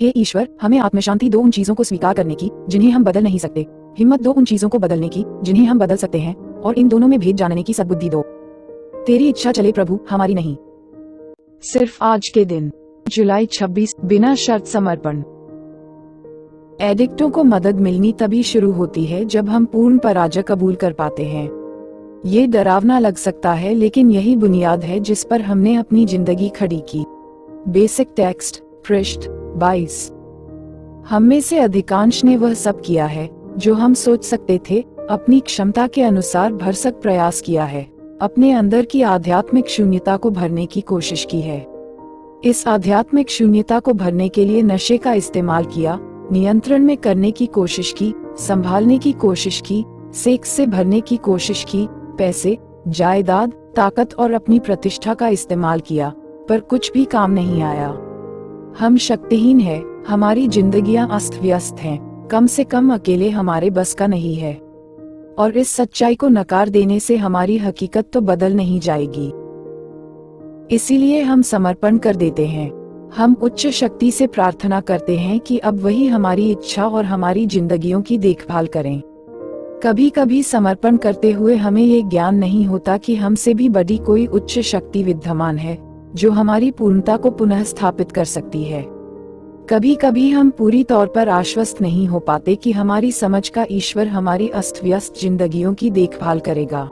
हे ईश्वर, हमें आत्मशांति दो उन चीजों को स्वीकार करने की जिन्हें हम बदल नहीं सकते, हिम्मत दो उन चीजों को बदलने की जिन्हें हम बदल सकते हैं, और इन दोनों में भेद जानने की सद्बुद्धि दो। तेरी इच्छा चले प्रभु, हमारी नहीं। सिर्फ आज के दिन, जुलाई 26, बिना शर्त समर्पण। एडिक्टों को मदद मिलनी तभी शुरू होती है जब हम पूर्ण पराजय कबूल कर पाते हैं। ये डरावना लग सकता है, लेकिन यही बुनियाद है जिस पर हमने अपनी जिंदगी खड़ी की। बेसिक टेक्स्ट, पृष्ठ 22। हम में से अधिकांश ने वह सब किया है जो हम सोच सकते थे, अपनी क्षमता के अनुसार भरसक प्रयास किया है, अपने अंदर की आध्यात्मिक शून्यता को भरने की कोशिश की है। इस आध्यात्मिक शून्यता को भरने के लिए नशे का इस्तेमाल किया, नियंत्रण में करने की कोशिश की, संभालने की कोशिश की, सेक्स से भरने की कोशिश की, पैसे, जायदाद, ताकत और अपनी प्रतिष्ठा का इस्तेमाल किया, पर कुछ भी काम नहीं आया। हम शक्तिहीन हैं, हमारी जिंदगियां अस्त व्यस्त हैं, कम से कम अकेले हमारे बस का नहीं है। और इस सच्चाई को नकार देने से हमारी हकीकत तो बदल नहीं जाएगी। इसीलिए हम समर्पण कर देते हैं। हम उच्च शक्ति से प्रार्थना करते हैं कि अब वही हमारी इच्छा और हमारी जिंदगियों की देखभाल करें। कभी कभी समर्पण करते हुए हमें ये ज्ञान नहीं होता कि हमसे भी बड़ी कोई उच्च शक्ति विद्यमान है, जो हमारी पूर्णता को पुनः स्थापित कर सकती है। कभी कभी हम पूरी तौर पर आश्वस्त नहीं हो पाते कि हमारी समझ का ईश्वर हमारी अस्त व्यस्त जिंदगियों की देखभाल करेगा।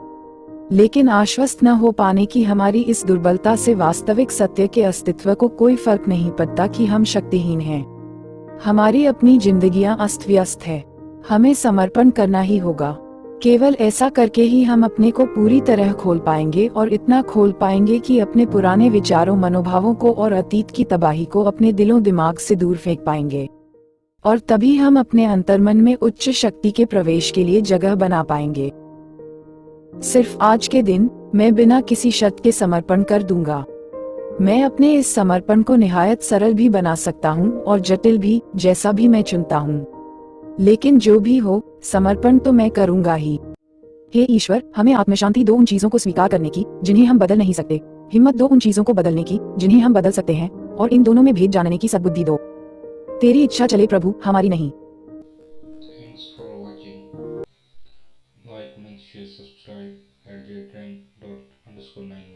लेकिन आश्वस्त न हो पाने की हमारी इस दुर्बलता से वास्तविक सत्य के अस्तित्व को कोई फर्क नहीं पड़ता कि हम शक्तिहीन हैं। हमारी अपनी जिंदगियां अस्त व्यस्त है, हमें समर्पण करना ही होगा। केवल ऐसा करके ही हम अपने को पूरी तरह खोल पाएंगे, और इतना खोल पाएंगे कि अपने पुराने विचारों, मनोभावों को और अतीत की तबाही को अपने दिलों दिमाग से दूर फेंक पाएंगे। और तभी हम अपने अंतर्मन में उच्च शक्ति के प्रवेश के लिए जगह बना पाएंगे। सिर्फ आज के दिन, मैं बिना किसी शर्त के समर्पण कर दूंगा। मैं अपने इस समर्पण को निहायत सरल भी बना सकता हूँ और जटिल भी, जैसा भी मैं चुनता हूँ। लेकिन जो भी हो, समर्पण तो मैं करूंगा ही। हे ईश्वर, हमें आत्मशांति दो उन चीजों को स्वीकार करने की जिन्हें हम बदल नहीं सकते, हिम्मत दो उन चीजों को बदलने की जिन्हें हम बदल सकते हैं, और इन दोनों में भेद जानने की सद्बुद्धि दो। तेरी इच्छा चले प्रभु, हमारी नहीं। Thanks for watching. Like, comment, share, subscribe at @rain__9